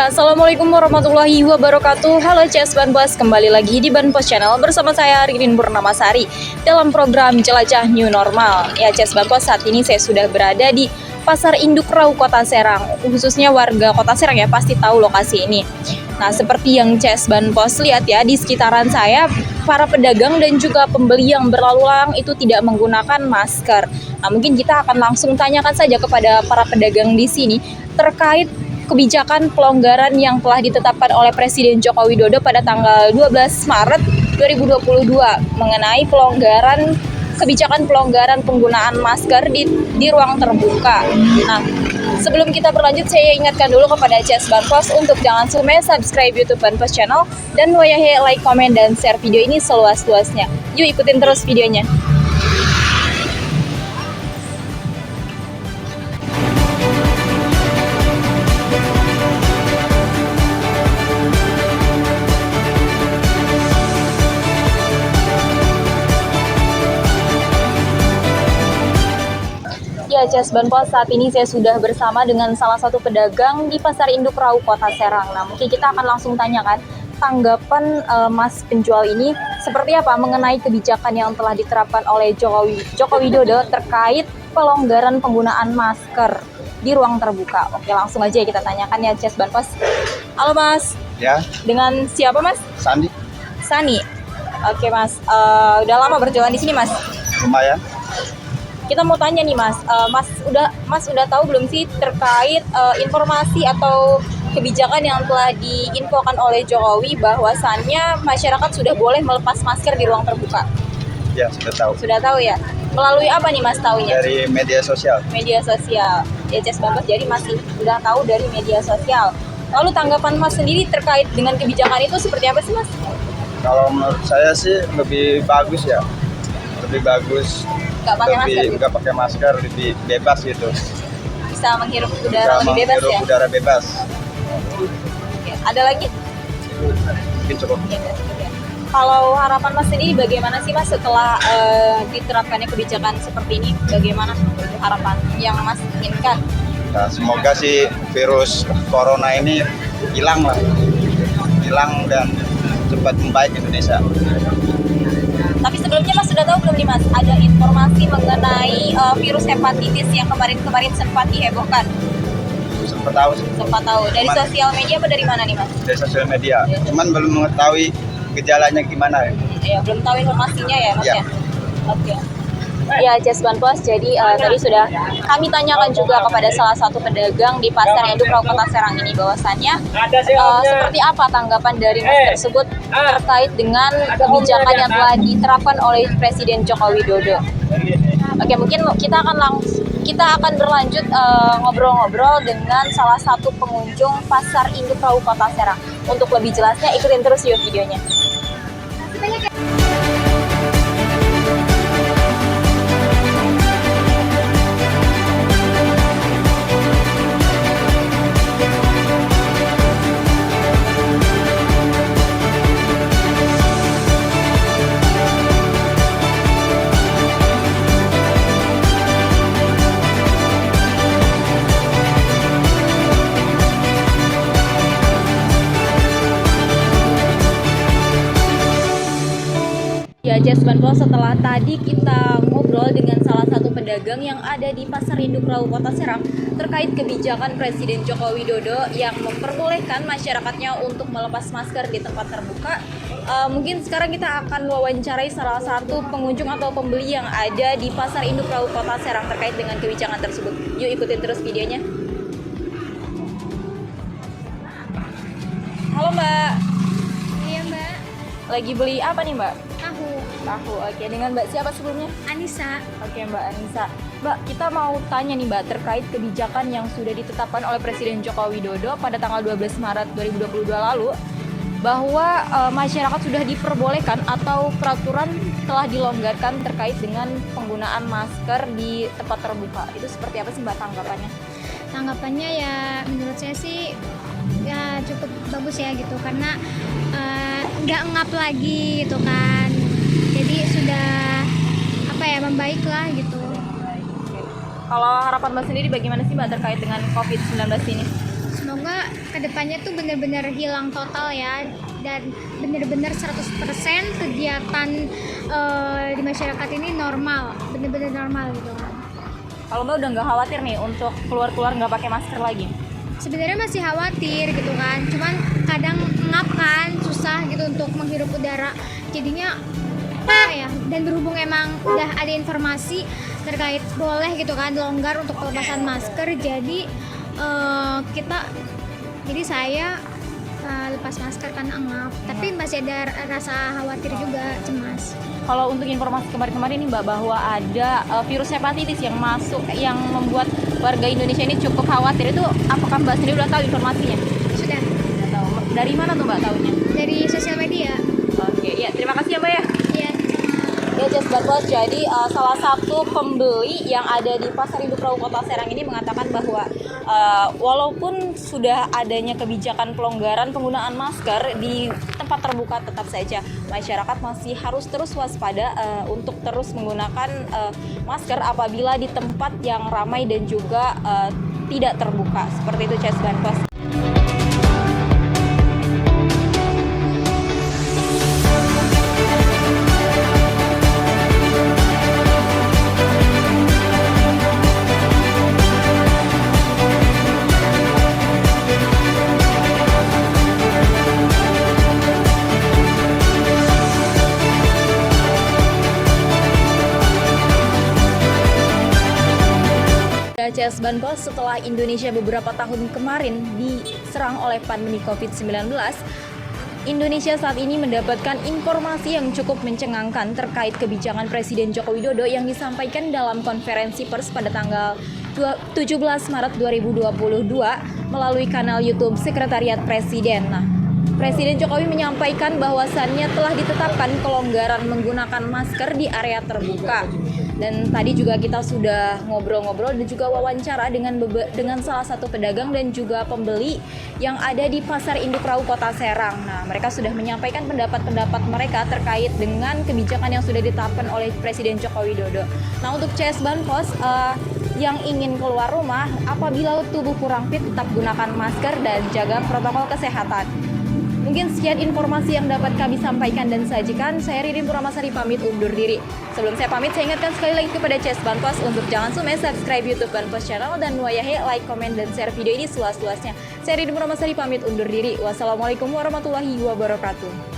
Ya, Assalamualaikum warahmatullahi wabarakatuh. Halo CS Banpos, kembali lagi di Banpos Channel bersama saya Ririn Purnamasari dalam program Jelajah New Normal. Ya, CS Banpos, saat ini saya sudah berada di Pasar Induk Rau Kota Serang. Khususnya warga Kota Serang ya pasti tahu lokasi ini. Nah, seperti yang CS Banpos lihat ya, di sekitaran saya para pedagang dan juga pembeli yang berlalu lalang itu tidak menggunakan masker. Nah, mungkin kita akan langsung tanyakan saja kepada para pedagang di sini terkait kebijakan pelonggaran yang telah ditetapkan oleh Presiden Joko Widodo pada tanggal 12 Maret 2022 mengenai kebijakan pelonggaran penggunaan masker di ruang terbuka. Nah, sebelum kita berlanjut, saya ingatkan dulu kepada CS Banpos untuk jangan lupa subscribe YouTube Banpos Channel dan wayahe like, komen, dan share video ini seluas-luasnya. Yuk ikutin terus videonya. Ya, CS Banpos, saat ini saya sudah bersama dengan salah satu pedagang di Pasar Induk Rau Kota Serang. Nah, mungkin kita akan langsung tanyakan tanggapan Mas penjual ini seperti apa mengenai kebijakan yang telah diterapkan oleh Joko Widodo terkait pelonggaran penggunaan masker di ruang terbuka. Oke, langsung aja kita tanyakan ya, CS Banpos. Halo Mas. Ya. Dengan siapa Mas? Sandi. Sani. Oke Mas, udah lama berjualan di sini Mas? Lumayan. Kita mau tanya nih Mas, Mas udah tahu belum sih terkait informasi atau kebijakan yang telah diinfokan oleh Jokowi bahwasannya masyarakat sudah boleh melepas masker di ruang terbuka? Ya, sudah tahu. Sudah tahu ya. Melalui apa nih Mas taunya? Dari media sosial. Media sosial. Ya, CS Banpos jadi masih sudah tahu dari media sosial. Lalu tanggapan Mas sendiri terkait dengan kebijakan itu seperti apa sih Mas? Kalau menurut saya sih lebih bagus ya. Lebih bagus. Nggak pakai masker gitu? Lebih bebas gitu. Bisa menghirup udara lebih bebas ya? Udara bebas. Oke, ada lagi? Mungkin cukup. Ya. Kalau harapan Mas sendiri bagaimana sih Mas setelah diterapkannya kebijakan seperti ini? Bagaimana harapan yang Mas inginkan? Nah, semoga sih virus corona ini hilang dan cepat membaik Indonesia. Tapi sebelumnya Mas sudah tahu belum nih Mas, ada informasi mengenai virus hepatitis yang kemarin sempat dihebohkan? Sempat tahu sih. Sempat tahu. Dari sosial media apa dari mana nih Mas? Dari sosial media. Cuman belum mengetahui gejalanya gimana ya. Ya, belum tahu informasinya ya Mas Ya. ya? Oke. Ya, CS Banpos, jadi tadi sudah kami tanyakan juga kepada salah satu pedagang di Pasar Induk Rau Kota Serang ini bahwasannya seperti apa tanggapan dari Mas tersebut terkait dengan kebijakan yang telah diterapkan oleh Presiden Joko Widodo. Oke, mungkin kita akan berlanjut ngobrol-ngobrol dengan salah satu pengunjung Pasar Induk Rau Kota Serang. Untuk lebih jelasnya ikutin terus yuk videonya. Ya, CS Banpos, setelah tadi kita ngobrol dengan salah satu pedagang yang ada di Pasar Induk Rau Kota Serang terkait kebijakan Presiden Joko Widodo yang memperbolehkan masyarakatnya untuk melepas masker di tempat terbuka. Mungkin sekarang kita akan wawancarai salah satu pengunjung atau pembeli yang ada di Pasar Induk Rau Kota Serang terkait dengan kebijakan tersebut. Yuk ikutin terus videonya. Halo Mbak. Iya Mbak. Lagi beli apa nih Mbak? Tahu. Oke. Dengan Mbak siapa sebelumnya? Anissa. Oke, Mbak Anissa. Mbak, kita mau tanya nih Mbak terkait kebijakan yang sudah ditetapkan oleh Presiden Joko Widodo pada tanggal 12 Maret 2022 lalu bahwa masyarakat sudah diperbolehkan atau peraturan telah dilonggarkan terkait dengan penggunaan masker di tempat terbuka. Itu seperti apa sih Mbak tanggapannya? Tanggapannya ya menurut saya sih ya cukup bagus ya gitu karena nggak ngap lagi gitu kan. Jadi sudah membaik lah gitu. Kalau harapan Mbak sendiri bagaimana sih Mbak terkait dengan COVID-19 ini? Semoga semoga kedepannya tuh bener-bener hilang total ya, dan bener-bener 100% kegiatan di masyarakat ini normal, bener-bener normal gitu. Kalau Mbak udah nggak khawatir nih untuk keluar-keluar nggak pakai masker lagi? Sebenarnya masih khawatir gitu kan, cuman kadang ngap kan, susah gitu untuk menghirup udara, jadinya apa ya, dan berhubung emang udah ada informasi terkait boleh gitu kan longgar untuk pelepasan masker, jadi saya lepas masker kan ngap, tapi masih ada rasa khawatir juga, cemas. Kalau untuk informasi kemarin-kemarin nih Mbak, bahwa ada virus hepatitis yang masuk yang membuat warga Indonesia ini cukup khawatir, itu apakah Mbak sendiri udah tahu informasinya? Sudah. Udah tahu. Dari mana tuh Mbak tahunya? Dari sosial media. Oke, ya terima kasih ya Mbak ya. Iya. Ya Jess Banpos, jadi salah satu pembeli yang ada di Pasar Induk Rawu Kota Serang ini mengatakan bahwa walaupun sudah adanya kebijakan pelonggaran penggunaan masker di tempat terbuka, tetap saja masyarakat masih harus terus waspada untuk terus menggunakan masker apabila di tempat yang ramai dan juga tidak terbuka. Seperti itu Jess Banpos. CS Banpos, setelah Indonesia beberapa tahun kemarin diserang oleh pandemi COVID-19, Indonesia saat ini mendapatkan informasi yang cukup mencengangkan terkait kebijakan Presiden Joko Widodo yang disampaikan dalam konferensi pers pada tanggal 17 Maret 2022 melalui kanal YouTube Sekretariat Presiden. Nah, Presiden Jokowi menyampaikan bahwasannya telah ditetapkan kelonggaran menggunakan masker di area terbuka. Dan tadi juga kita sudah ngobrol-ngobrol dan juga wawancara dengan salah satu pedagang dan juga pembeli yang ada di Pasar Induk Rawu Kota Serang. Nah, mereka sudah menyampaikan pendapat-pendapat mereka terkait dengan kebijakan yang sudah ditetapkan oleh Presiden Joko Widodo. Nah, untuk CS Banpos yang ingin keluar rumah, apabila tubuh kurang fit, tetap gunakan masker dan jaga protokol kesehatan. Mungkin sekian informasi yang dapat kami sampaikan dan sajikan. Saya Ririn Purnamasari pamit undur diri. Sebelum saya pamit, saya ingatkan sekali lagi kepada CS Banpos untuk jangan lupa subscribe YouTube Banpos Channel dan wayahe like, komen, dan share video ini seluas-luasnya. Saya Ririn Purnamasari pamit undur diri. Wassalamualaikum warahmatullahi wabarakatuh.